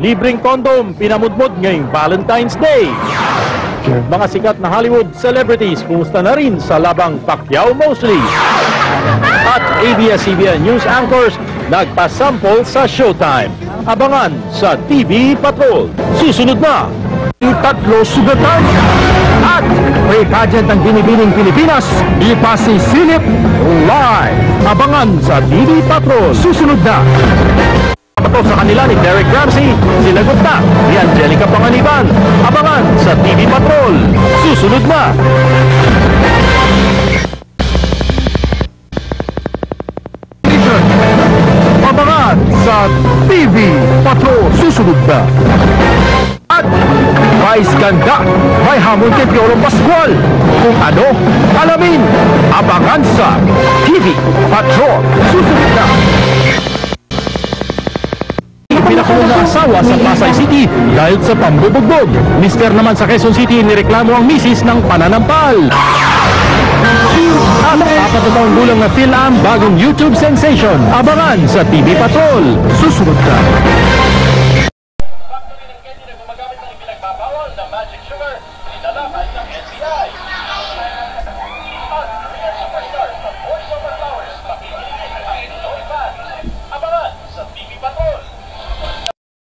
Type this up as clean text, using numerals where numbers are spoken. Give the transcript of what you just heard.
libreng kondom pinamudmod ngayong Valentine's Day. Mga sikat na Hollywood celebrities kumusta na rin sa labang Pacquiao-Mosley. At ABS-CBN News anchors nagpasample sa Showtime. Abangan sa TV Patrol. Susunod na, tatlo sugatan. At may pageant ng binibining Pilipinas, ipasisilip live. Abangan sa TV Patrol. Susunod na. Pato sa kanila ni Derek Ramsey, sinagot na ni Angelica Panganiban. Abangan sa TV Patrol. Susunod na. Abangan sa TV Patrol. Susunod na. At Vice Ganda, may hamon kay Piolo Pascual. Kung ano, alamin. Abangan sa TV Patrol. Susunod na. Pinakulong na asawa sa Pasay City dahil sa pambubugbog. Mister naman sa Quezon City nireklamo ang misis ng pananampal. At 4 gulang na Phil Am, bagong YouTube sensation. Abangan sa TV Patrol. Susunod na.